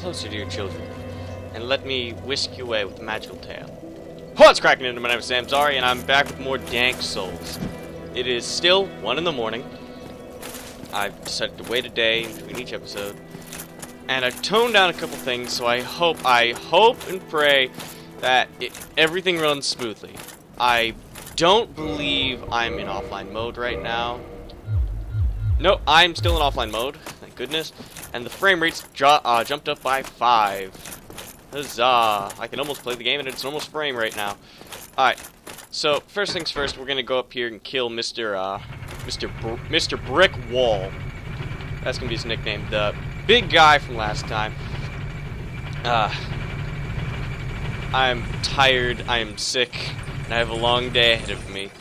closer to your children, and let me whisk you away with a magical tale. What's cracking into? My name is Samzari, and I'm back with more Dank Souls. It is still 1 in the morning. I've decided to wait a day in between each episode, and I've toned down a couple things, so I hope and pray that everything runs smoothly. I don't believe I'm in offline mode right now. No, I'm still in offline mode, thank goodness. And the frame rate's jumped up by 5. Huzzah! I can almost play the game and it's almost frame rate now. Alright, so first things first, we're gonna go up here and kill Mr. Brick Wall. That's gonna be his nickname. The big guy from last time. I'm tired, I am sick, and I have a long day ahead of me.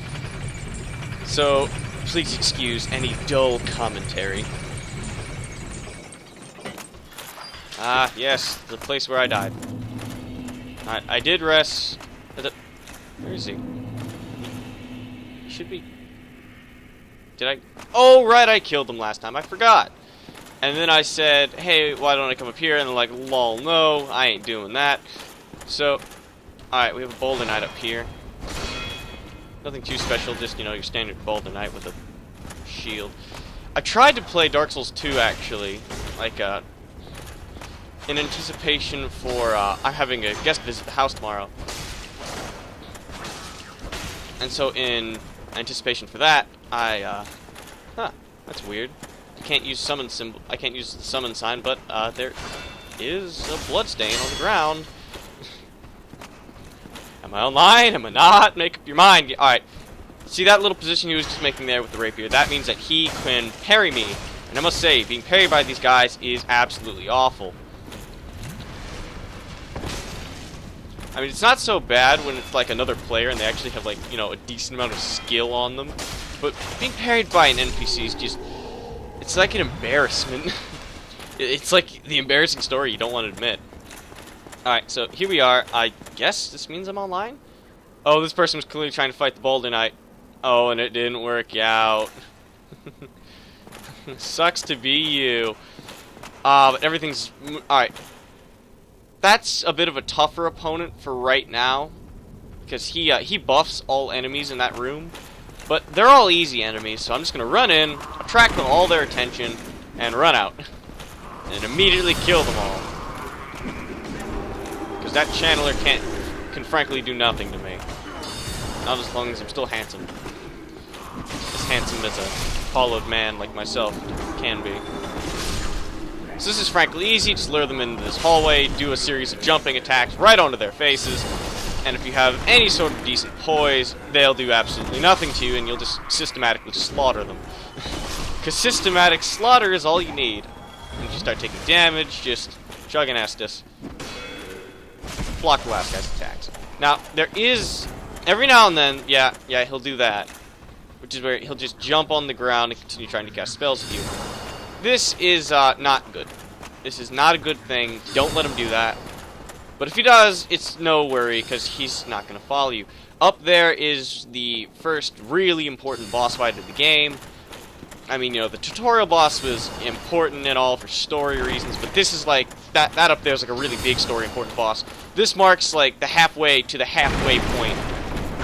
So, please excuse any dull commentary. Ah, yes, the place where I died. I did rest. Where is he? He should be. Did I? Oh, right, I killed him last time. I forgot. And then I said, hey, why don't I come up here? And they're like, lol, no, I ain't doing that. So, alright, we have a Boulder Knight up here. Nothing too special, just, you know, your standard Boulder Knight with a shield. I tried to play Dark Souls 2, actually, like, in anticipation for, I'm having a guest visit the house tomorrow. And so, in anticipation for that, that's weird. I can't use summon symbol, I can't use the summon sign, but, there is a bloodstain on the ground. Am I online? Am I not? Make up your mind. Alright. See that little position he was just making there with the rapier? That means that he can parry me. And I must say, being parried by these guys is absolutely awful. I mean, it's not so bad when it's like another player and they actually have, like, you know, a decent amount of skill on them. But being parried by an NPC is just... it's like an embarrassment. It's like the embarrassing story you don't want to admit. Alright, so here we are. I guess this means I'm online? Oh, this person was clearly trying to fight the Boulder Knight. Oh, and it didn't work out. Sucks to be you. But everything's... alright. That's a bit of a tougher opponent for right now. Because he buffs all enemies in that room. But they're all easy enemies, so I'm just going to run in, attract them all their attention, and run out. And immediately kill them all. Because that channeler can frankly do nothing to me. Not as long as I'm still handsome. As handsome as a hollowed man like myself can be. So this is frankly easy. Just lure them into this hallway, do a series of jumping attacks right onto their faces, and if you have any sort of decent poise, they'll do absolutely nothing to you, and you'll just systematically slaughter them. Because systematic slaughter is all you need. And if you start taking damage, just chug and Estus. Block the last guy's attacks. Now, there is, every now and then, yeah, he'll do that. Which is where he'll just jump on the ground and continue trying to cast spells at you. This is not good. This is not a good thing. Don't let him do that. But if he does, it's no worry, because he's not going to follow you. Up there is the first really important boss fight of the game. I mean, you know, the tutorial boss was important and all for story reasons, but this is like, that up there is like a really big story important boss. This marks like the halfway to the halfway point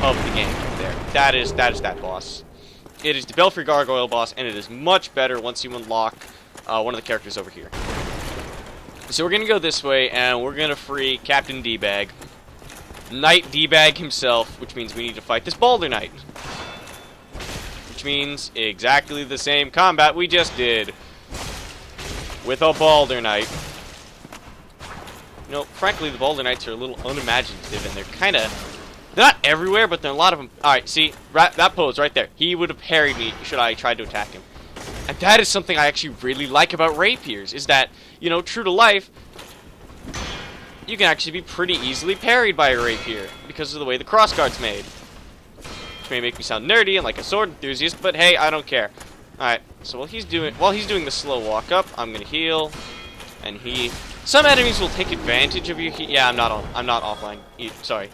of the game right there. That is that boss. It is the Belfry Gargoyle boss, and it is much better once you unlock one of the characters over here. So we're going to go this way, and we're going to free Captain D-Bag. Knight D-Bag himself, which means we need to fight this Boulder Knight. Which means exactly the same combat we just did. With a Boulder Knight. You know, frankly, the Boulder Knights are a little unimaginative, and they're kind of... they're not everywhere, but there are a lot of them. Alright, see? That pose right there. He would have parried me should I try to attack him. And that is something I actually really like about rapiers, is that, you know, true to life, you can actually be pretty easily parried by a rapier because of the way the crossguard's made. Which may make me sound nerdy and like a sword enthusiast, but hey, I don't care. Alright, so while he's doing the slow walk up, I'm gonna heal, and some enemies will take advantage of you. Yeah, I'm not offline. Sorry.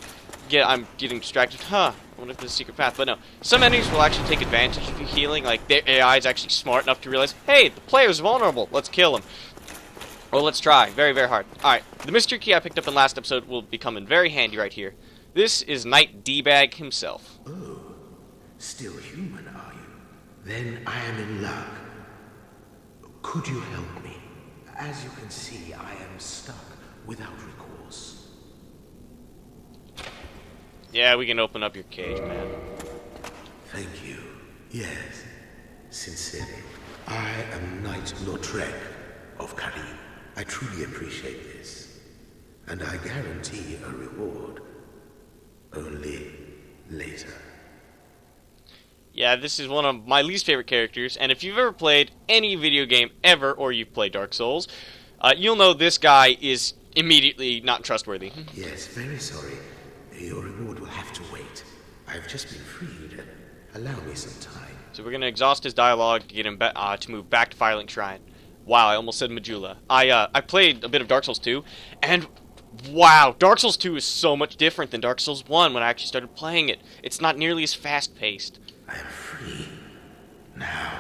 Yeah, I'm getting distracted. Huh. I wonder if there's a secret path. But no. Some enemies will actually take advantage of you healing. Like, their AI is actually smart enough to realize, hey, the player's vulnerable. Let's kill him. Well, let's try. Very, very hard. Alright, the mystery key I picked up in last episode will become in very handy right here. This is Knight D-Bag himself. Oh, still human, are you? Then I am in luck. Could you help me? As you can see, I am stuck without recourse. Yeah, we can open up your cage, man. Thank you. Yes, sincerely. I am Knight Lautrec of Karim. I truly appreciate this. And I guarantee a reward. Only later. Yeah, this is one of my least favorite characters, and if you've ever played any video game ever, or you've played Dark Souls, you'll know this guy is immediately not trustworthy. Yes, very sorry. Your reward will have to wait. I've just been freed. Allow me some time. So we're going to exhaust his dialogue to get him to move back to Firelink Shrine. Wow, I almost said Majula. I played a bit of Dark Souls 2, and wow, Dark Souls 2 is so much different than Dark Souls 1 when I actually started playing it. It's not nearly as fast-paced. I am free. Now,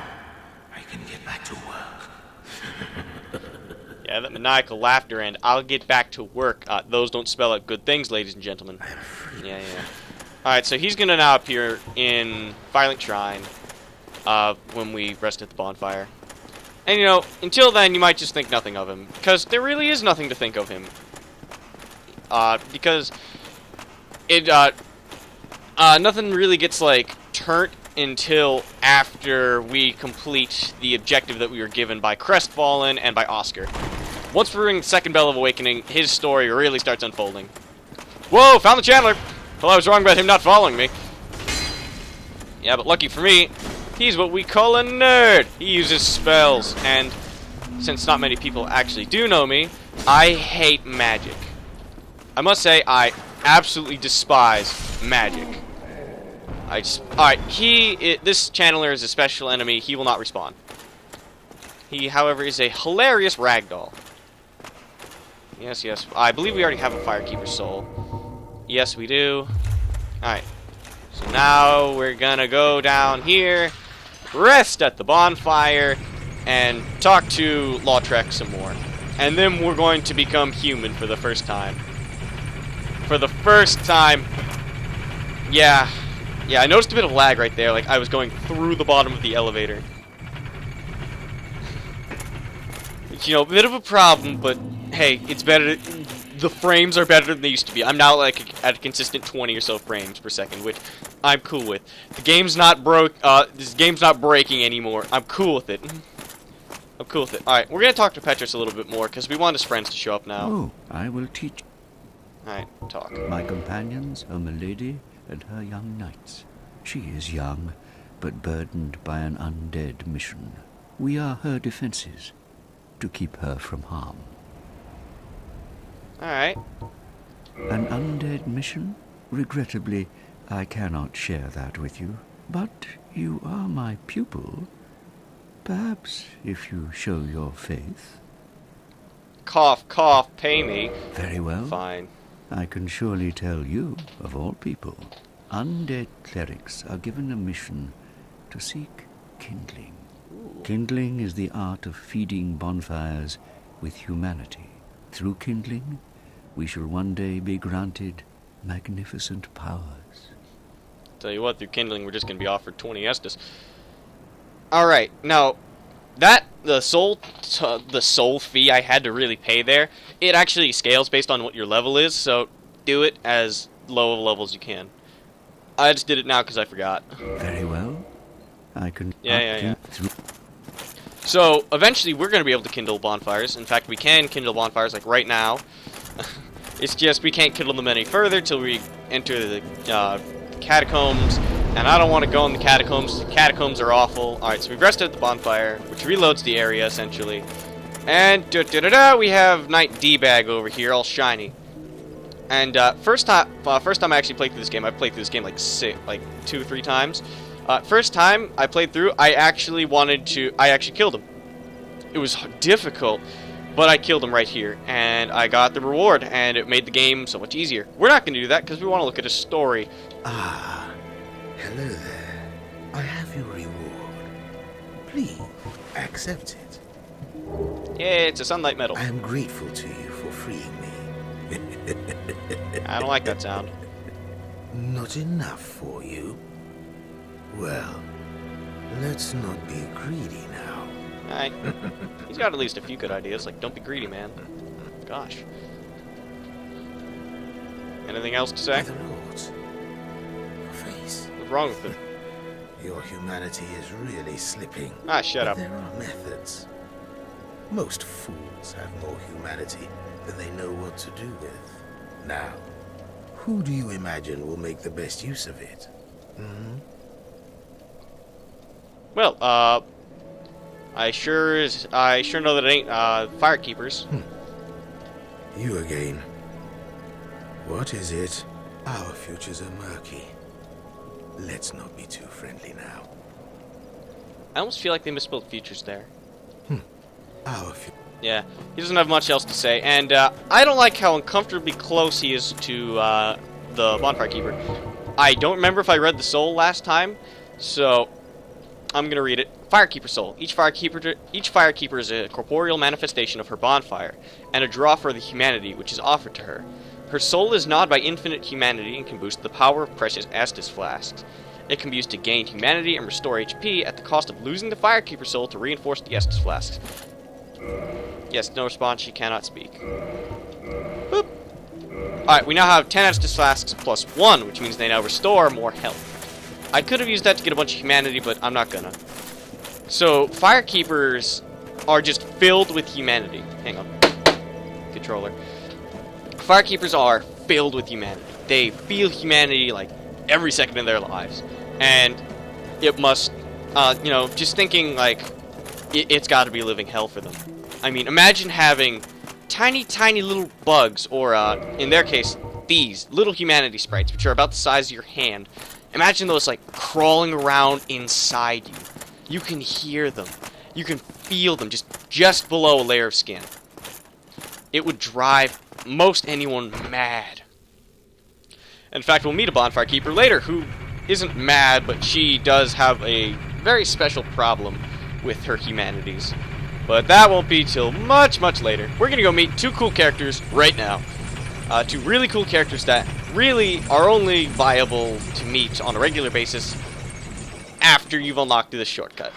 I can get back to work. Yeah, that maniacal laughter and I'll get back to work. Those don't spell out good things, ladies and gentlemen. I am free. Yeah. Alright, so he's going to now appear in Firelink Shrine when we rest at the bonfire. And, you know, until then, you might just think nothing of him. Because there really is nothing to think of him. Because it, nothing really gets, like, turned until after we complete the objective that we were given by Crestfallen and by Oscar. Once we ring the second bell of awakening, his story really starts unfolding. Whoa, found the Chandler! Well, I was wrong about him not following me. Yeah, but lucky for me, he's what we call a nerd. He uses spells, and since not many people actually do know me, I hate magic. I must say, I absolutely despise magic. Alright, this channeler is a special enemy. He will not respawn. He, however, is a hilarious ragdoll. Yes. I believe we already have a Firekeeper soul. Yes, we do. Alright. So now we're gonna go down here, rest at the bonfire, and talk to Lautrec some more. And then we're going to become human for the first time. For the first time. Yeah, I noticed a bit of lag right there, like I was going through the bottom of the elevator. It's, you know, a bit of a problem, but hey, it's better. The frames are better than they used to be. I'm now like at a consistent 20 or so frames per second, which I'm cool with. The game's not this game's not breaking anymore. I'm cool with it. Alright, we're gonna talk to Petrus a little bit more, because we want his friends to show up now. Oh, I will teach. Alright, talk. My companions are Milady and her young knights. She is young, but burdened by an undead mission. We are her defenses, to keep her from harm. Alright. An undead mission? Regrettably, I cannot share that with you. But you are my pupil. Perhaps if you show your faith. Cough, cough, pay me. Very well. Fine. I can surely tell you, of all people, undead clerics are given a mission to seek kindling. Ooh. Kindling is the art of feeding bonfires with humanity. Through kindling, we shall one day be granted magnificent powers. Tell you what, through kindling, we're just going to be offered 20 Estus. Alright, now, the soul fee I had to really pay there, it actually scales based on what your level is, so do it as low of a level as you can. I just did it now because I forgot. Very well. I can... Yeah. So, eventually we're going to be able to kindle bonfires. In fact, we can kindle bonfires, like right now. It's just we can't kindle them any further till we enter the catacombs. And I don't want to go in the catacombs. The catacombs are awful. Alright, so we've rested at the bonfire, which reloads the area, essentially. And, we have Knight D-Bag over here, all shiny. And, first time I actually played through this game, I've played through this game like 2 or 3 times. First time I played through, I actually killed him. It was difficult, but I killed him right here, and I got the reward, and it made the game so much easier. We're not going to do that, because we want to look at a story. Ah, hello there. I have your reward. Please, accept it. Yeah, it's a sunlight metal. I am grateful to you for freeing me. I don't like that sound. Not enough for you? Well, let's not be greedy now. Alright. He's got at least a few good ideas, like don't be greedy, man. Gosh. Anything else to say? By the Lords, your face. What's wrong with it? Your humanity is really slipping. Ah, shut But up. there are methods. Most fools have more humanity than they know what to do with. Now, who do you imagine will make the best use of it? Hmm? Well, I sure know that it ain't firekeepers. You again. What is it? Our futures are murky. Let's not be too friendly now. I almost feel like they misspelled futures there. Our future. Yeah, he doesn't have much else to say, and I don't like how uncomfortably close he is to the Bonfire Keeper. I don't remember if I read the soul last time, so I'm gonna read it. Firekeeper soul. Each firekeeper is a corporeal manifestation of her bonfire, and a draw for the humanity which is offered to her. Her soul is gnawed by infinite humanity and can boost the power of precious Estus flasks. It can be used to gain humanity and restore HP at the cost of losing the firekeeper soul to reinforce the Estus flasks. Yes, no response, she cannot speak. Boop. Alright, we now have 10 Estus flasks plus 1, which means they now restore more health. I could have used that to get a bunch of humanity, but I'm not gonna. So, firekeepers are just filled with humanity. Hang on. Controller. Firekeepers are filled with humanity. They feel humanity like every second of their lives. And it must, just thinking like, it's gotta be living hell for them. I mean, imagine having tiny, tiny little bugs, or in their case, these little humanity sprites, which are about the size of your hand. Imagine those like crawling around inside you. You can hear them. You can feel them just below a layer of skin. It would drive most anyone mad. In fact, we'll meet a Bonfire Keeper later who isn't mad, but she does have a very special problem with her humanities. But that won't be till much, much later. We're gonna go meet two cool characters right now. Two really cool characters that really are only viable to meet on a regular basis after you've unlocked this shortcut.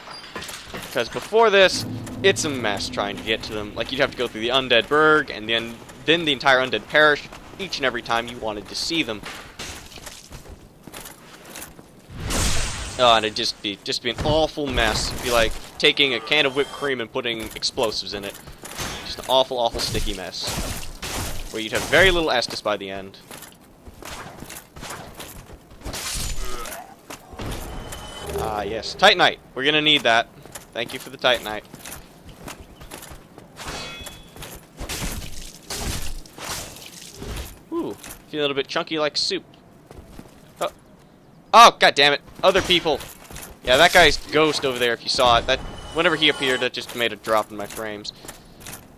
Because before this, it's a mess trying to get to them. Like, you'd have to go through the Undead Burg, and then the entire Undead Parish, each and every time you wanted to see them. Oh, and it'd just be an awful mess. It'd be like taking a can of whipped cream and putting explosives in it. Just an awful, awful sticky mess. Where you'd have very little Estus by the end. Ah, yes. Titanite. We're gonna need that. Thank you for the Titanite. Ooh, feel a little bit chunky like soup. Oh, god damn it. Other people. Yeah, that guy's ghost over there, if you saw it. That whenever he appeared, that just made a drop in my frames.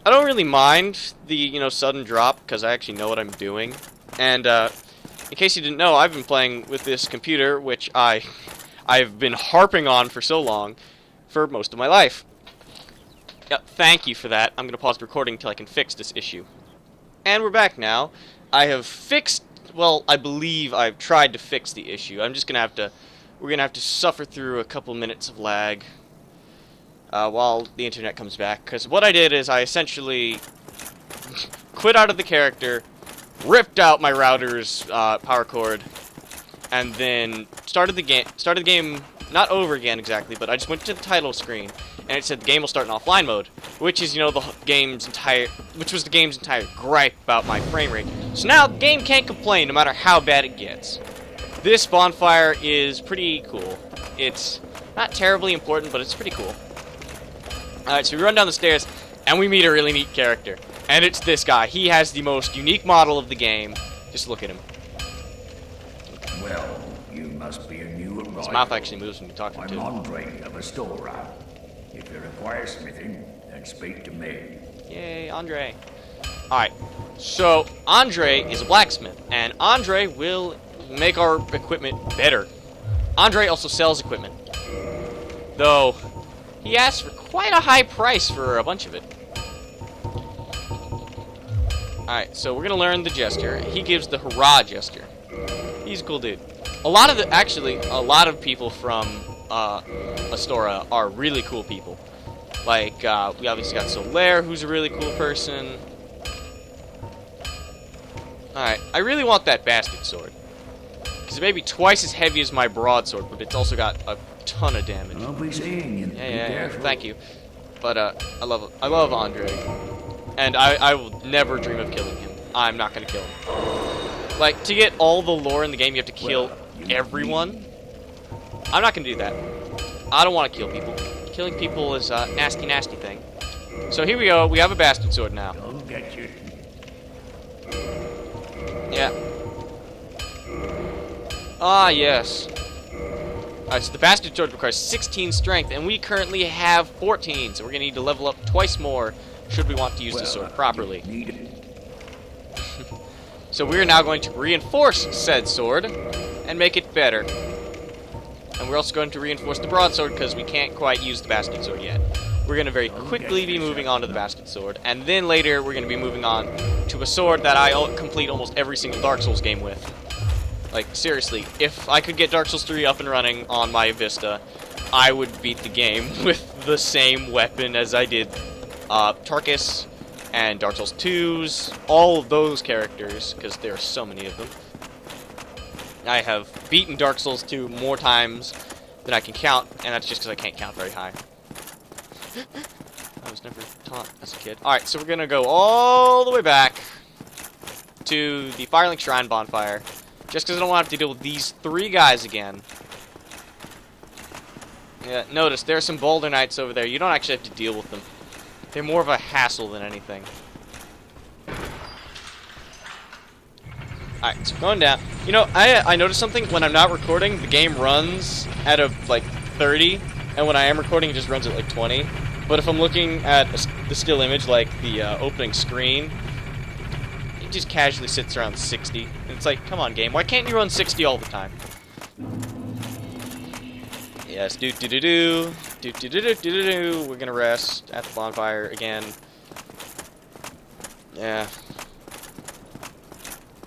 I don't really mind the, sudden drop, because I actually know what I'm doing. And, in case you didn't know, I've been playing with this computer, which I've been harping on for so long, for most of my life. Yeah, thank you for that. I'm going to pause the recording until I can fix this issue. And we're back now. I have fixed, well, I believe I've tried to fix the issue. I'm just going to have to, we're going to have to suffer through a couple minutes of lag while the internet comes back. Because what I did is I essentially quit out of the character, ripped out my router's power cord, and then started the game, not over again exactly, but I just went to the title screen, and it said the game will start in offline mode, which is, which was the game's entire gripe about my frame rate. So now the game can't complain no matter how bad it gets. This bonfire is pretty cool. It's not terribly important, but it's pretty cool. Alright, so we run down the stairs, and we meet a really neat character. And it's this guy. He has the most unique model of the game. Just look at him. Well, you must be a new arrival. His mouth actually moves when you talk to him, too. I'm Andre of Astora. If you require smithing, then speak to me. Yay, Andre. Alright, so Andre is a blacksmith, and Andre will make our equipment better. Andre also sells equipment, though he asks for quite a high price for a bunch of it. Alright, so we're gonna learn the gesture. He gives the hurrah gesture. He's a cool dude. A lot of people from Astora are really cool people. Like, we obviously got Solaire, who's a really cool person. Alright, I really want that bastard sword. Because it may be twice as heavy as my broadsword, but it's also got a ton of damage. I'll be seeing you. Yeah, thank you. But, I love Andre. And I will never dream of killing him. I'm not gonna kill him. Like, to get all the lore in the game, you have to kill everyone. I'm not gonna do that. I don't want to kill people. Killing people is a nasty, nasty thing. So here we go. We have a bastard sword now. I'll get you. Yeah. Ah, yes. Alright, so the bastard sword requires 16 strength, and we currently have 14, so we're gonna need to level up twice more should we want to use the sword properly. Need it. So we are now going to reinforce said sword and make it better. And we're also going to reinforce the broadsword because we can't quite use the bastard sword yet. We're going to very quickly be moving on to the bastard sword, and then later we're going to be moving on to a sword that I complete almost every single Dark Souls game with. Like, seriously, if I could get Dark Souls 3 up and running on my Vista, I would beat the game with the same weapon as I did Tarkus and Dark Souls 2's, all of those characters, because there are so many of them. I have beaten Dark Souls 2 more times than I can count, and that's just because I can't count very high. I was never taught as a kid. Alright, so we're going to go all the way back to the Firelink Shrine bonfire, just because I don't want to have to deal with these 3 guys again. Yeah, notice, there are some Boulder Knights over there. You don't actually have to deal with them. They're more of a hassle than anything. Alright, so going down. You know, I noticed something. When I'm not recording, the game runs at like 30, and when I am recording, it just runs at like 20. But if I'm looking at the still image, like the opening screen, it just casually sits around 60. And it's like, come on, game, why can't you run 60 all the time? Yes, do-do-do-do. Do-do-do-do-do-do. We're gonna rest at the bonfire again. Yeah.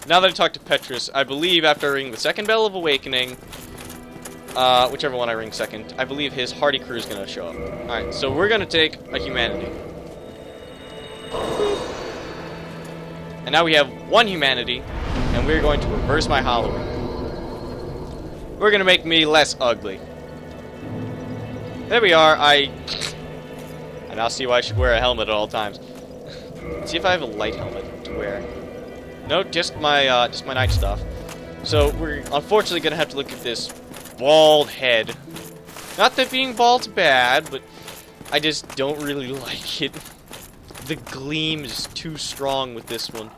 Now that I talked to Petrus, I believe after I ring the second bell of awakening, whichever one I ring second, I believe his hardy crew is gonna show up. Alright, so we're gonna take a humanity. And now we have 1 humanity, and we're going to reverse my hollowing. We're gonna make me less ugly. There we are. I now see why I should wear a helmet at all times. Let's see if I have a light helmet to wear. No, just my night stuff. So we're unfortunately gonna have to look at this bald head. Not that being bald's bad, but I just don't really like it. The gleam is too strong with this one.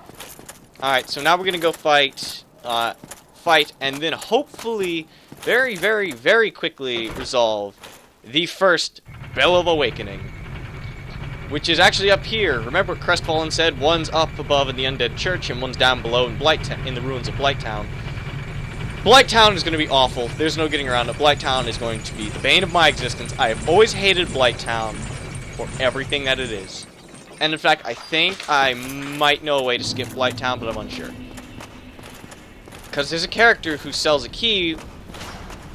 Alright, so now we're gonna go fight, and then hopefully, very, very, very quickly resolve the first Bell of Awakening, which is actually up here. Remember what Crestfallen said? One's up above in the Undead Church, and one's down below in the ruins of Blighttown. Blighttown is going to be awful. There's no getting around it. Blighttown is going to be the bane of my existence. I have always hated Blighttown for everything that it is. And in fact, I think I might know a way to skip Blighttown, but I'm unsure. Because there's a character who sells a key,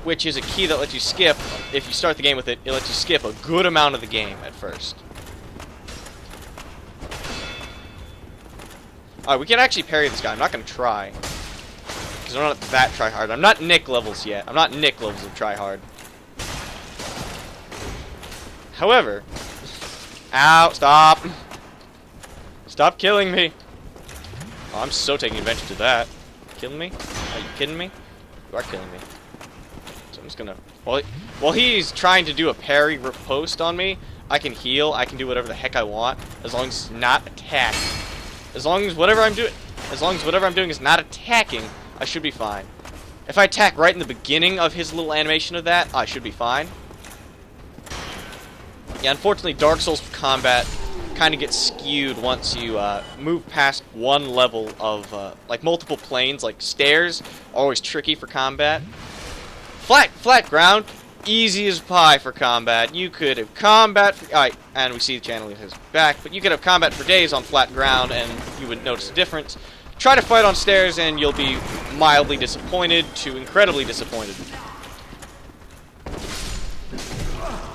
which is a key that lets you skip. If you start the game with it, it lets you skip a good amount of the game at first. Alright, we can actually parry this guy. I'm not going to try. Because I'm not that try-hard. I'm not Nick levels yet. I'm not Nick levels of try-hard. However... Ow, stop! Stop killing me! Oh, I'm so taking advantage of that. Killing me? Are you kidding me? You are killing me. So I'm just gonna... While he's trying to do a parry riposte on me, I can heal, I can do whatever the heck I want, as long as it's not attack. As long as whatever I'm doing is not attacking, I should be fine. If I attack right in the beginning of his little animation of that, I should be fine. Yeah, unfortunately, Dark Souls combat kind of gets skewed once you move past one level of, like, multiple planes. Like, stairs are always tricky for combat. Flat ground, easy as pie for combat. You could have combat for, alright, and we see the channeling his back, but you could have combat for days on flat ground and you would notice a difference. Try to fight on stairs and you'll be mildly disappointed to incredibly disappointed.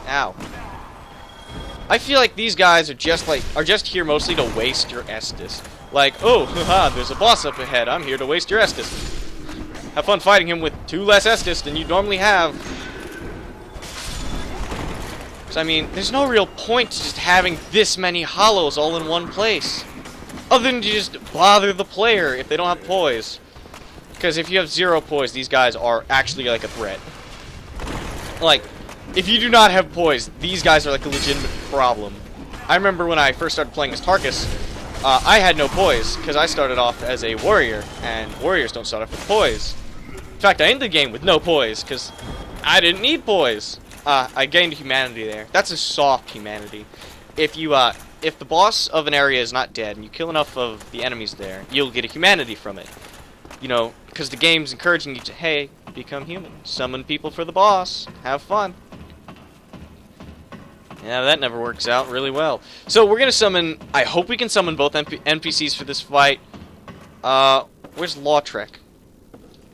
Ow. I feel like these guys are just here mostly to waste your Estus. Like, oh, haha, there's a boss up ahead. I'm here to waste your Estus. Have fun fighting him with 2 less Estus than you normally have. So, I mean, there's no real point to just having this many hollows all in one place. Other than to just bother the player if they don't have poise. Because if you have 0 poise, these guys are actually like a threat. Like, if you do not have poise, these guys are like a legitimate problem. I remember when I first started playing as Tarkus, I had no poise, because I started off as a warrior, and warriors don't start off with poise. In fact, I ended the game with no poise, because I didn't need poise. I gained humanity there. That's a soft humanity. If you, if the boss of an area is not dead, and you kill enough of the enemies there, you'll get a humanity from it. You know, because the game's encouraging you to, hey, become human. Summon people for the boss. Have fun. Yeah, that never works out really well. So we're gonna summon, I hope we can summon both NPCs for this fight. Where's Lautrec?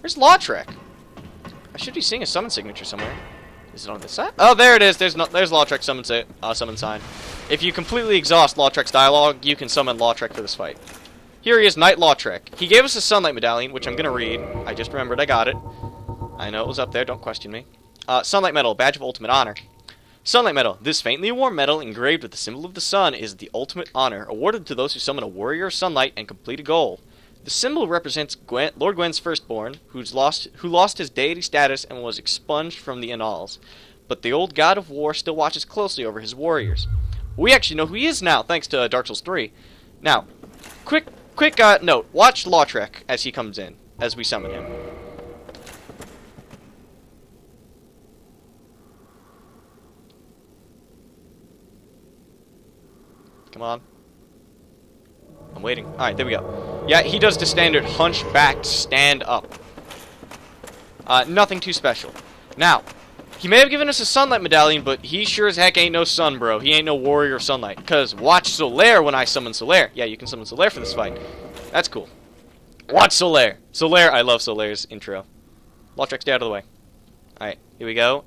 Where's Lautrec? I should be seeing a summon signature somewhere. Is it on this side? Oh, there it is. There's Lautrec summon sign. If you completely exhaust Lautrec's dialogue, you can summon Lautrec for this fight. Here he is, Knight Lautrec. He gave us a Sunlight Medallion, which I'm gonna read. I just remembered I got it. I know it was up there, don't question me. Sunlight Medal, Badge of Ultimate Honor. Sunlight Medal. This faintly warm medal engraved with the symbol of the sun is the ultimate honor, awarded to those who summon a warrior of sunlight and complete a goal. The symbol represents Lord Gwyn's firstborn, who lost his deity status and was expunged from the annals. But the old god of war still watches closely over his warriors. We actually know who he is now, thanks to Dark Souls 3. Now, quick note. Watch Lautrec as he comes in, as we summon him. Come on. I'm waiting. Alright, there we go. Yeah, he does the standard hunchbacked stand up. Nothing too special. Now, he may have given us a sunlight medallion, but he sure as heck ain't no sun, bro. He ain't no warrior of sunlight. Because watch Solaire when I summon Solaire. Yeah, you can summon Solaire for this fight. That's cool. Watch Solaire. Solaire, I love Solaire's intro. Lautrec, stay out of the way. Alright, here we go.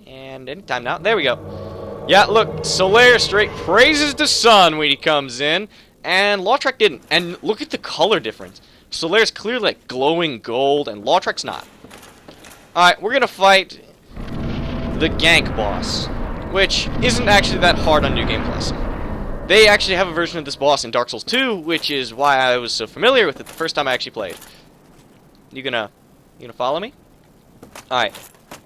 And anytime now. There we go. Yeah, look, Solaire straight praises the sun when he comes in, and Lautrec didn't. And look at the color difference. Solaire's clearly like glowing gold, and Lautrec's not. Alright, we're gonna fight the gank boss, which isn't actually that hard on New Game Plus. They actually have a version of this boss in Dark Souls 2, which is why I was so familiar with it the first time I actually played. You gonna follow me? Alright.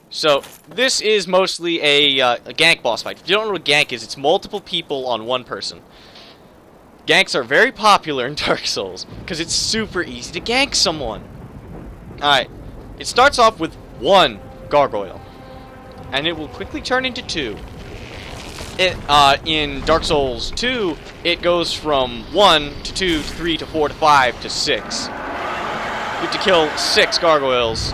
So, this is mostly a gank boss fight. If you don't know what gank is, it's multiple people on one person. Ganks are very popular in Dark Souls, because it's super easy to gank someone. Alright, it starts off with 1 gargoyle, and it will quickly turn into 2. In Dark Souls 2, it goes from 1 to 2 to 3 to 4 to 5 to 6. You have to kill 6 gargoyles.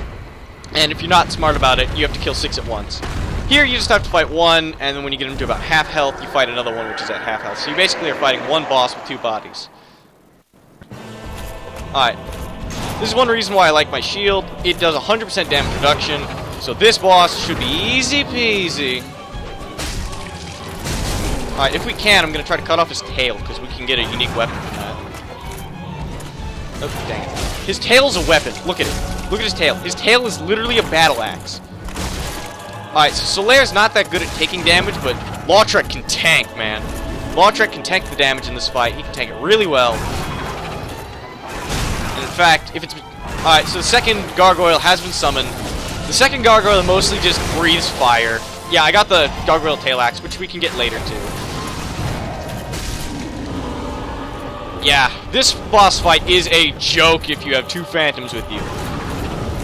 And if you're not smart about it, you have to kill 6 at once. Here, you just have to fight 1, and then when you get them to about half health, you fight another one which is at half health. So you basically are fighting 1 boss with 2 bodies. Alright. This is one reason why I like my shield. It does 100% damage reduction, so this boss should be easy peasy. Alright, if we can, I'm going to try to cut off his tail, because we can get a unique weapon from that. Oh, dang it. His tail's a weapon. Look at it. Look at his tail. His tail is literally a battle axe. Alright, so Solaire's not that good at taking damage, but Lautrec can tank, man. Lautrec can tank the damage in this fight. He can tank it really well. And in fact, if it's... Alright, so the second gargoyle has been summoned. The second gargoyle mostly just breathes fire. Yeah, I got the gargoyle tail axe, which we can get later, too. Yeah, this boss fight is a joke if you have 2 phantoms with you.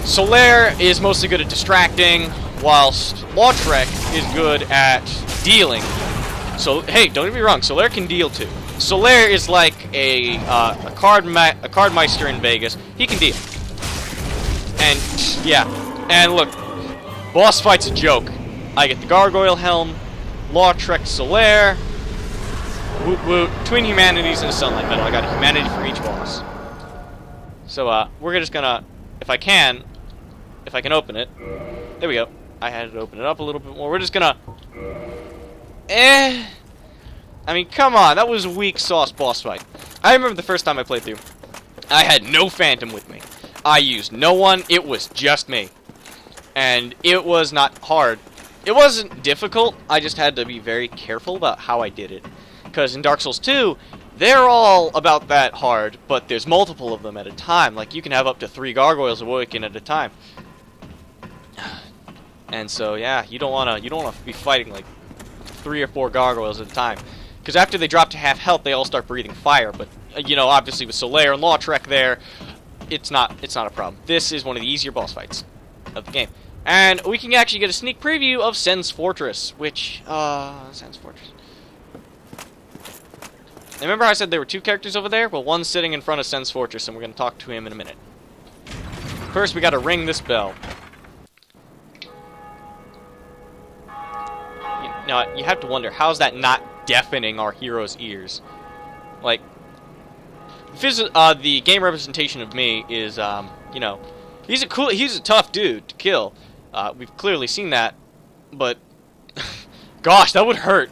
Solaire is mostly good at distracting, whilst Lautrec is good at dealing. So, hey, don't get me wrong, Solaire can deal too. Solaire is like a card meister in Vegas. He can deal. And, yeah, And look, boss fight's a joke. I get the Gargoyle Helm, Lautrec Solaire, Woot Woot, Twin Humanities, and a Sunlight Medal. I got a humanity for each boss. So, we're just gonna, if I can open it. There we go. I had to open it up a little bit more. We're just gonna... I mean, come on. That was a weak sauce boss fight. I remember the first time I played through. I had no Phantom with me. I used no one. It was just me. And it was not hard. It wasn't difficult. I just had to be very careful about how I did it. Because in Dark Souls 2, they're all about that hard, but there's multiple of them at a time. Like, you can have up to 3 gargoyles awaken at a time. And so, yeah, you don't wanna be fighting like 3 or 4 gargoyles at a time. Because after they drop to half health, they all start breathing fire. But you know, obviously with Solaire and Lautrec there, it's not a problem. This is one of the easier boss fights of the game. And we can actually get a sneak preview of Sen's Fortress, which Sen's Fortress. Remember how I said there were 2 characters over there? Well, one's sitting in front of Sen's Fortress, and we're going to talk to him in a minute. First, we got to ring this bell. Now, you have to wonder, how's that not deafening our hero's ears? Like, the game representation of me is, you know, he's a tough dude to kill. We've clearly seen that, but, gosh, that would hurt.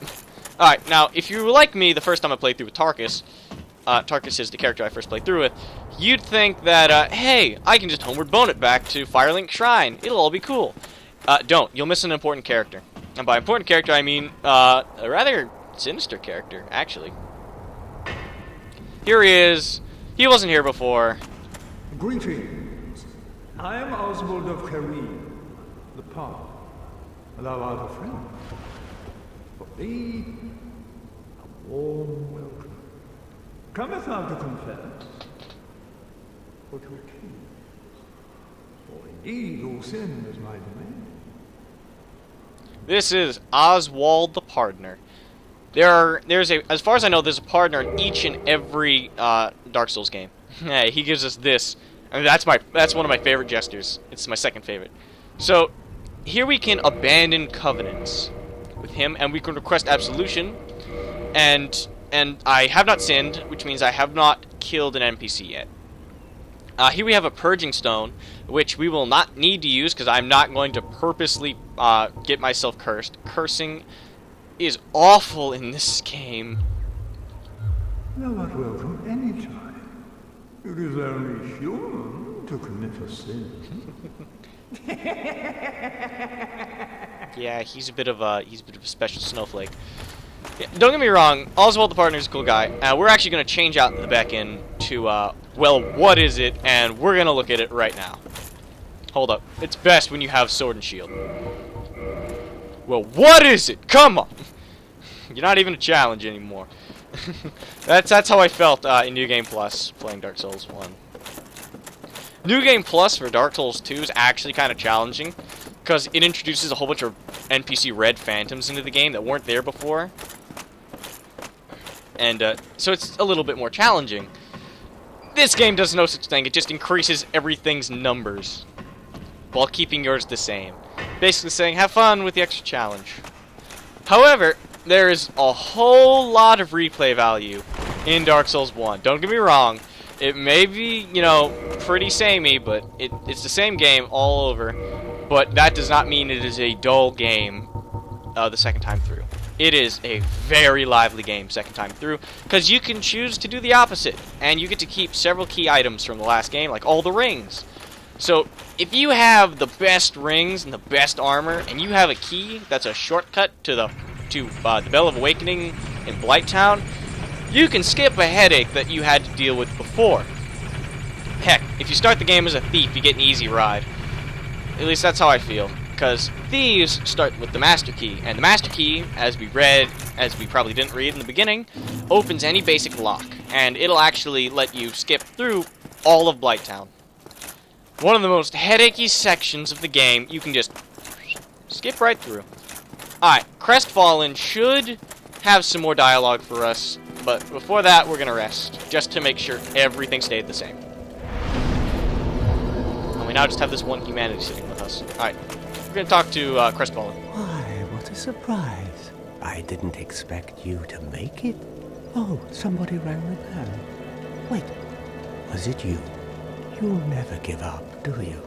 Alright, now, if you were like me the first time I played through with Tarkus, Tarkus is the character I first played through with, you'd think that, hey, I can just homeward bone it back to Firelink Shrine. It'll all be cool. Don't. You'll miss an important character. And by important character, I mean, a rather sinister character, actually. Here he is. He wasn't here before. Greetings. I am Oswald of Karim, the Pod. Thou art a friend. For thee, a warm welcome. Cometh thou to confess, or to accuse? For indeed all sin is my domain. This is Oswald the Pardoner. As far as I know, there's a partner in each and every Dark Souls game. Hey, he gives us this. I mean, that's one of my favorite gestures. It's my second favorite. So, here we can abandon covenants with him, and we can request absolution. And I have not sinned, which means I have not killed an NPC yet. Here we have a purging stone, which we will not need to use because I'm not going to purposely get myself cursed. Cursing is awful in this game. Thou art welcome any time. It is only human to commit a sin. Yeah, he's a bit of a special snowflake. Yeah, don't get me wrong, Oswald the Partner is a cool guy. We're actually going to change out the back end to, well, what is it? And we're going to look at it right now. Hold up. It's best when you have sword and shield. Well, what is it? Come on! You're not even a challenge anymore. That's how I felt in New Game Plus playing Dark Souls 1. New Game Plus for Dark Souls 2 is actually kind of challenging because it introduces a whole bunch of NPC red phantoms into the game that weren't there before. And so it's a little bit more challenging. This game does no such thing. It just increases everything's numbers while keeping yours the same. Basically saying, have fun with the extra challenge. However, there is a whole lot of replay value in Dark Souls 1. Don't get me wrong. It may be, you know, pretty samey, but it's the same game all over. But that does not mean it is a dull game the second time through. It is a very lively game second time through, because you can choose to do the opposite, and you get to keep several key items from the last game, like all the rings. So, if you have the best rings and the best armor, and you have a key that's a shortcut to the Bell of Awakening in Blighttown, you can skip a headache that you had to deal with before. Heck, if you start the game as a thief, you get an easy ride. At least that's how I feel. Because thieves start with the Master Key, and the Master Key, as we probably didn't read in the beginning, opens any basic lock, and it'll actually let you skip through all of Blighttown. One of the most headachy sections of the game, you can just skip right through. Alright, Crestfallen should have some more dialogue for us, but before that, we're gonna rest, just to make sure everything stayed the same. And we now just have this one humanity sitting with us. us. Alright, we're gonna talk to Crestfallen. Why, what a surprise. I didn't expect you to make it. Oh, somebody rang the bell. Wait, was it you? You'll never give up, do you?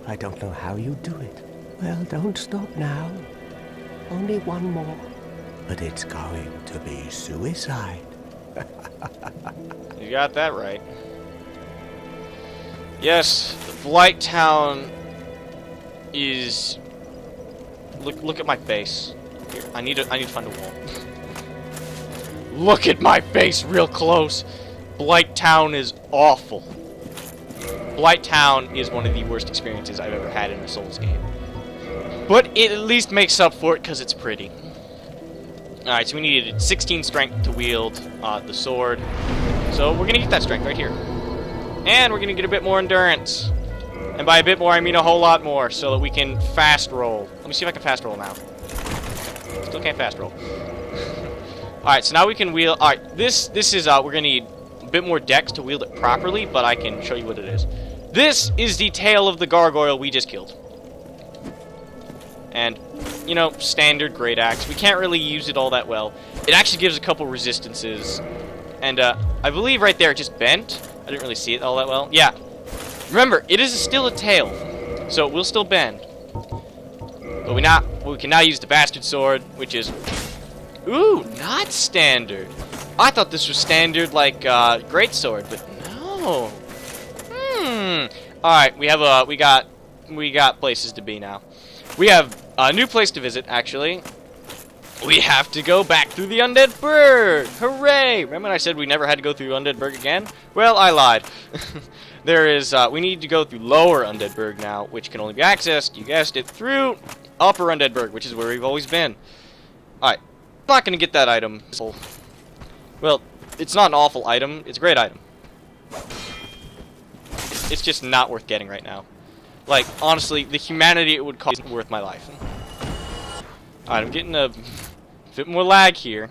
I don't know how you do it. Well, don't stop now. Only one more. But it's going to be suicide. You got that right. Yes, the Blight Town is... Look at my face. Here, I need to find a wall. Look at my face real close. Blight Town is awful. Blight Town is one of the worst experiences I've ever had in a Souls game. But it at least makes up for it because it's pretty. Alright, so we needed 16 strength to wield the sword. So we're going to get that strength right here. And we're going to get a bit more endurance. And by a bit more, I mean a whole lot more, so that we can fast roll. Let me see if I can fast roll now. Still can't fast roll. Alright, so now we can wield... Alright, this is... we're going to need a bit more dex to wield it properly, but I can show you what it is. This is the tail of the gargoyle we just killed. And, you know, standard great axe. We can't really use it all that well. It actually gives a couple resistances. And, I believe right there it just bent. I didn't really see it all that well. Yeah. Remember, it is still a tail. So it will still bend. But we can now use the bastard sword, which is... Ooh, not standard. I thought this was standard like, great sword, but no. Alright, we have, we got places to be now. We have a new place to visit, actually. We have to go back through the Undead Burg! Hooray! Remember when I said we never had to go through Undead Burg again? Well, I lied. We need to go through Lower Undead Burg now, which can only be accessed, you guessed it, through Upper Undead Burg, which is where we've always been. Alright, not gonna get that item. Well, it's not an awful item, it's a great item. It's just not worth getting right now. Like, honestly, the humanity it would cost isn't worth my life. Alright, I'm getting a bit more lag here.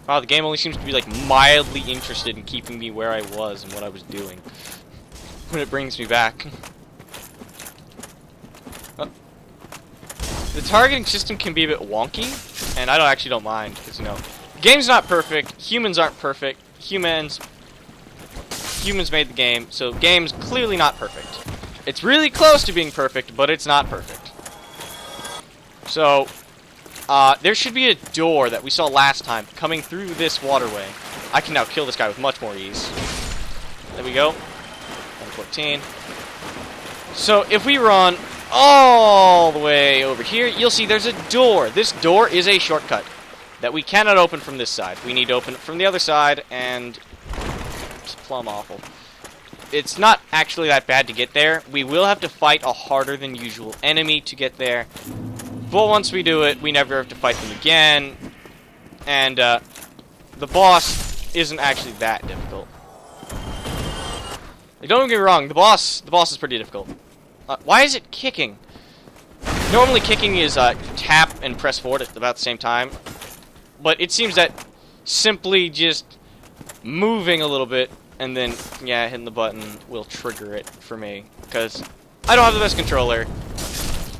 Wow, the game only seems to be, like, mildly interested in keeping me where I was and what I was doing. When it brings me back. The targeting system can be a bit wonky, and I actually don't mind, because, you know, the game's not perfect, humans aren't perfect, humans made the game, so the game's clearly not perfect. It's really close to being perfect, but it's not perfect. So, there should be a door that we saw last time coming through this waterway. I can now kill this guy with much more ease. There we go. 114. So, if we run all the way over here, you'll see there's a door. This door is a shortcut that we cannot open from this side. We need to open it from the other side, and it's plumb awful. It's not actually that bad to get there. We will have to fight a harder than usual enemy to get there. But once we do it, we never have to fight them again. And the boss isn't actually that difficult. Don't get me wrong, the boss is pretty difficult. Why is it kicking? Normally kicking is tap and press forward at about the same time. But it seems that simply just moving a little bit and then, yeah, hitting the button will trigger it for me. Because I don't have the best controller.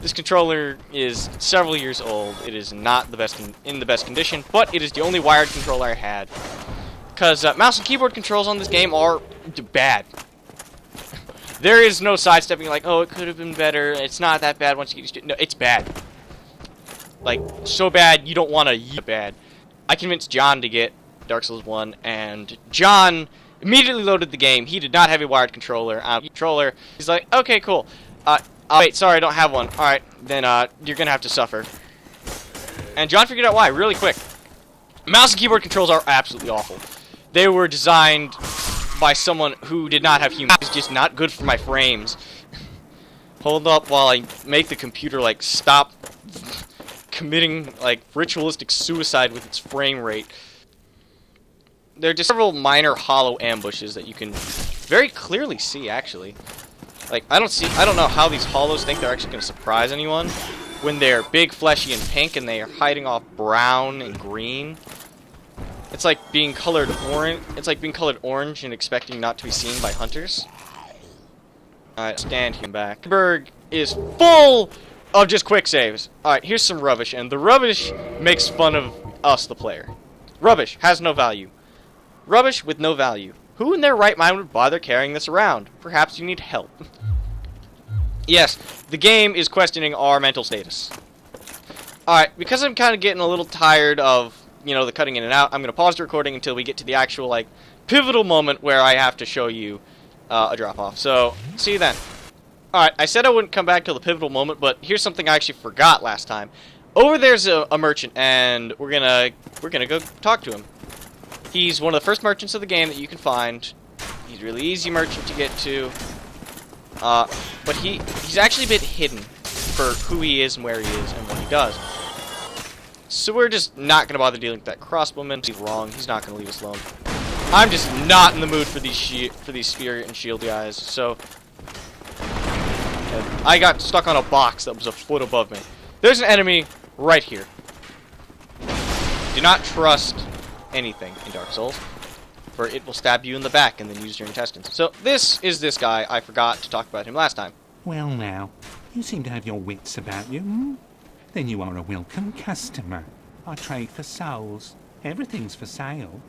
This controller is several years old. It is not the best in the best condition, but it is the only wired controller I had. Because mouse and keyboard controls on this game are bad. There is no sidestepping like, oh, it could have been better. It's not that bad once you get used to it. No, it's bad. Like, so bad you don't want to bad. I convinced John to get Dark Souls 1, and John immediately loaded the game. He did not have a wired controller. He's like, okay, cool. Wait, sorry, I don't have one. Alright, then you're gonna have to suffer. And John figured out why really quick. Mouse and keyboard controls are absolutely awful. They were designed by someone who did not have humans. It's just not good for my frames. Hold up while I make the computer, like, stop committing, like, ritualistic suicide with its frame rate. There are just several minor hollow ambushes that you can very clearly see, actually. Like, I don't know how these hollows think they're actually going to surprise anyone when they're big, fleshy, and pink, and they are hiding off brown and green. It's like being colored orange. It's like being colored orange and expecting not to be seen by hunters. Alright, stand here back. Berg is full of just quick saves. Alright, here's some rubbish, and the rubbish makes fun of us, the player. Rubbish has no value. Rubbish with no value. Who in their right mind would bother carrying this around? Perhaps you need help. Yes, the game is questioning our mental status. Alright, because I'm kind of getting a little tired of, you know, the cutting in and out, I'm going to pause the recording until we get to the actual, like, pivotal moment where I have to show you a drop-off. So, see you then. Alright, I said I wouldn't come back till the pivotal moment, but here's something I actually forgot last time. Over there's a merchant, and we're gonna go talk to him. He's one of the first merchants of the game that you can find. He's a really easy merchant to get to. But he's actually a bit hidden for who he is and where he is and what he does. So we're just not gonna bother dealing with that crossbowman. He's wrong. He's not gonna leave us alone. I'm just not in the mood for these spirit and shield guys. So I got stuck on a box that was a foot above me. There's an enemy right here. Do not trust anything in Dark Souls, for it will stab you in the back and then use your intestines. So this is this guy. I forgot to talk about him last time. Well now, you seem to have your wits about you, hmm? Then you are a welcome customer. I trade for souls. Everything's for sale.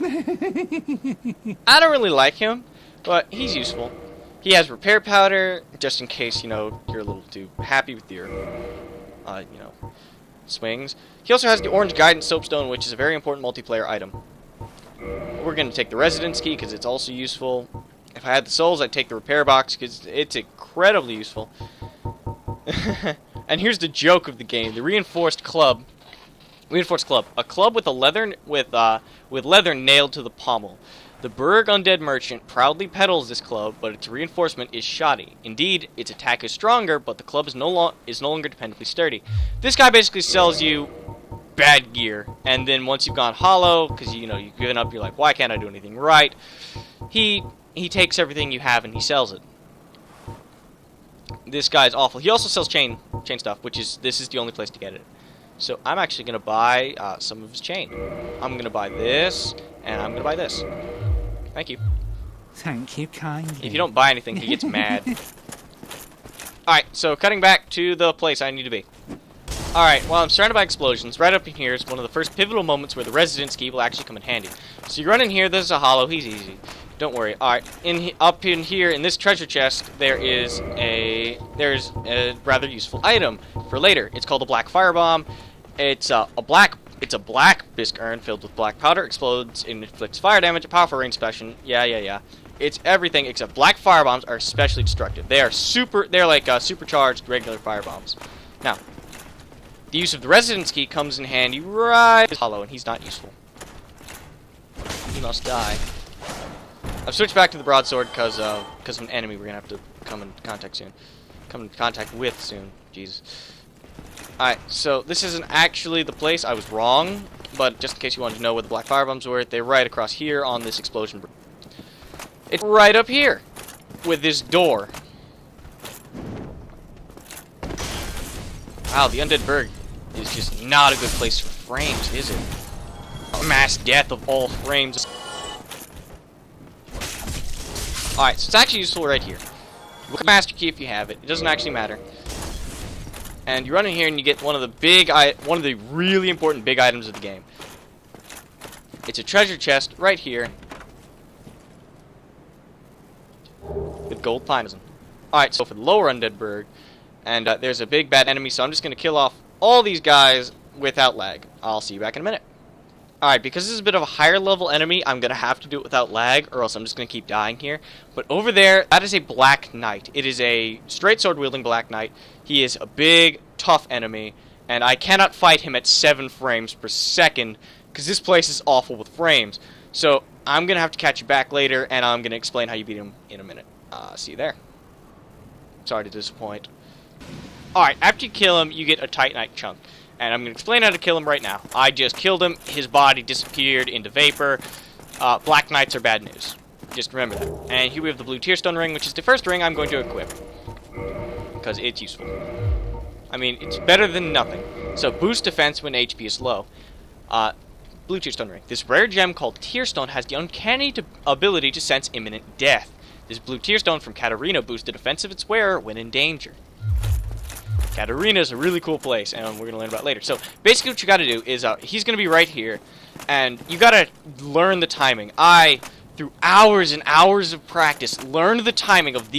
I don't really like him, but he's useful. He has repair powder, just in case, you know, you're a little too happy with your, you know, swings. He also has the orange guidance soapstone, which is a very important multiplayer item. We're going to take the residence key, because it's also useful. If I had the souls, I'd take the repair box, because it's incredibly useful. And here's the joke of the game: the reinforced club. A club with leather nailed to the pommel. The Berg Undead Merchant proudly peddles this club, but its reinforcement is shoddy. Indeed, its attack is stronger, but the club is no longer dependably sturdy. This guy basically sells you bad gear, and then once you've gone hollow, because you know you've given up, you're like, why can't I do anything right? He takes everything you have and he sells it. This guy's awful. He also sells chain stuff, this is the only place to get it. So I'm actually gonna buy some of his chain. I'm gonna buy this, and I'm gonna buy this. Thank you. Thank you kindly. If you don't buy anything, he gets mad. Alright, so cutting back to the place I need to be. Alright, well, I'm surrounded by explosions. Right up in here is one of the first pivotal moments where the residence key will actually come in handy. So you run in here, there's a hollow, he's easy. Don't worry. Alright, up in here, in this treasure chest, there's a rather useful item for later. It's called a black firebomb. It's a black bisque urn filled with black powder, explodes and inflicts fire damage, a powerful range special. Yeah. It's everything except black firebombs are especially destructive. They're like supercharged regular firebombs. Now, the use of the residence key comes in handy right hollow, and he's not useful. He must die. I've switched back to the broadsword because of an enemy we're gonna have to come in contact with soon. Jesus. Alright, so this isn't actually the place. I was wrong, but just in case you wanted to know where the black firebombs were, they're right across here on this explosion. It's right up here with this door. Wow, the Undead Berg is just not a good place for frames, is it? Mass death of all frames. Alright, so it's actually useful right here. Look at Master Key if you have it. It doesn't actually matter. And you run in here and you get one of the really important big items of the game. It's a treasure chest right here with gold pines. Alright, so for the lower Undead Berg, and there's a big bad enemy, so I'm just going to kill off all these guys without lag. I'll see you back in a minute. Alright, because this is a bit of a higher level enemy, I'm going to have to do it without lag, or else I'm just going to keep dying here. But over there, that is a Black Knight. It is a straight sword wielding Black Knight. He is a big, tough enemy, and I cannot fight him at 7 frames per second, because this place is awful with frames. So I'm going to have to catch you back later, and I'm going to explain how you beat him in a minute. See you there. Sorry to disappoint. Alright, after you kill him, you get a Titanite chunk. And I'm going to explain how to kill him right now. I just killed him. His body disappeared into vapor. Black Knights are bad news. Just remember that. And here we have the blue Tearstone ring, which is the first ring I'm going to equip. Because it's useful. I mean, it's better than nothing. So, boost defense when HP is low. Blue Tearstone ring. This rare gem called Tearstone has the uncanny ability to sense imminent death. This blue tear stone from Katarina boosts the defense of its wearer when in danger. Katarina is a really cool place, and we're going to learn about it later. So, basically what you got to do is, he's going to be right here, and you got to learn the timing. Through hours and hours of practice, learned the timing of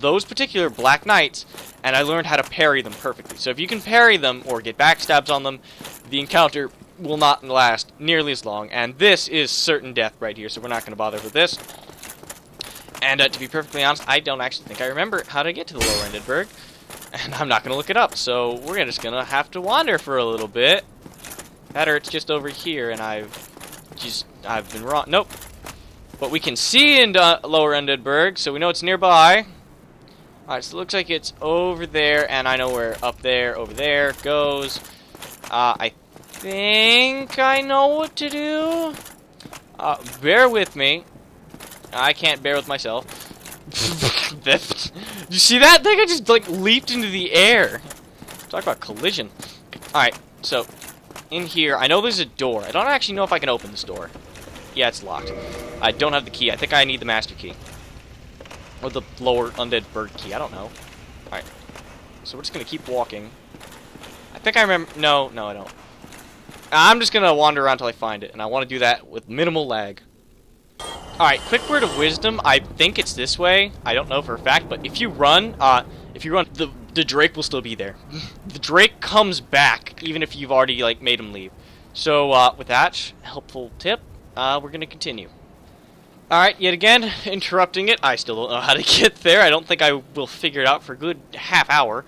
those particular Black Knights, and I learned how to parry them perfectly. So if you can parry them, or get backstabs on them, the encounter will not last nearly as long, and this is certain death right here, so we're not going to bother with this. And to be perfectly honest, I don't actually think I remember how to get to the lower ended berg, and I'm not going to look it up, so we're just going to have to wander for a little bit. That or it's just over here, and I've been wrong. Nope. But we can see in lower ended berg, so we know it's nearby. Alright, so it looks like it's over there, and I know where up there, over there goes. I think I know what to do. Bear with me. I can't bear with myself. You see that thing? I just, like, leaped into the air. Talk about collision. Alright, so, in here, I know there's a door. I don't actually know if I can open this door. Yeah, it's locked. I don't have the key. I think I need the master key. Or the lower undead bird key. I don't know. Alright. So we're just going to keep walking. I think I remember... No, I don't. I'm just going to wander around until I find it. And I want to do that with minimal lag. Alright, quick word of wisdom. I think it's this way. I don't know for a fact. But if you run, the Drake will still be there. The Drake comes back, even if you've already, like, made him leave. So, with that helpful tip, we're going to continue. Alright, yet again, interrupting it. I still don't know how to get there. I don't think I will figure it out for a good half hour.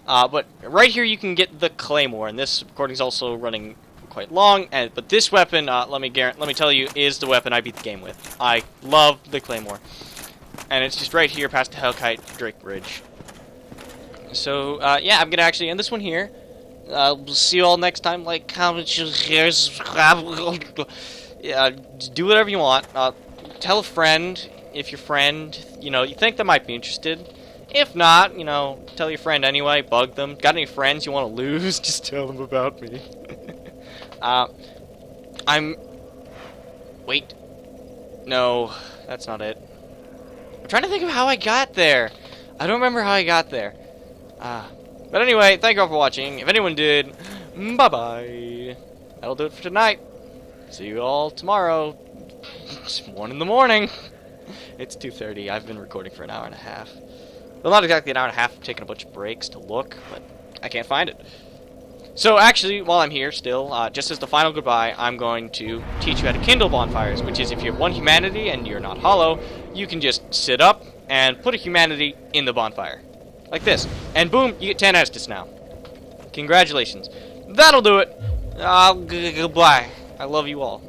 But right here you can get the Claymore, and this recording is also running quite long. But this weapon, let me tell you, is the weapon I beat the game with. I love the Claymore. And it's just right here past the Hellkite Drake Bridge. So, yeah, I'm going to actually end this one here. We'll see you all next time. Like, comment, share, subscribe. Yeah, do whatever you want. Tell a friend if your friend, you think they might be interested. If not, tell your friend anyway. Bug them. Got any friends you want to lose? Just tell them about me. Wait. No, that's not it. I'm trying to think of how I got there. I don't remember how I got there. But anyway, thank you all for watching. If anyone did, bye-bye. That'll do it for tonight. See you all tomorrow. It's 1 in the morning. It's 2:30. I've been recording for an hour and a half. Well, not exactly an hour and a half. I'm taking a bunch of breaks to look, but I can't find it. So, actually, while I'm here still, just as the final goodbye, I'm going to teach you how to kindle bonfires, which is if you have 1 humanity and you're not hollow, you can just sit up and put a humanity in the bonfire. Like this. And boom, you get 10 Estus now. Congratulations. That'll do it. Goodbye. I love you all.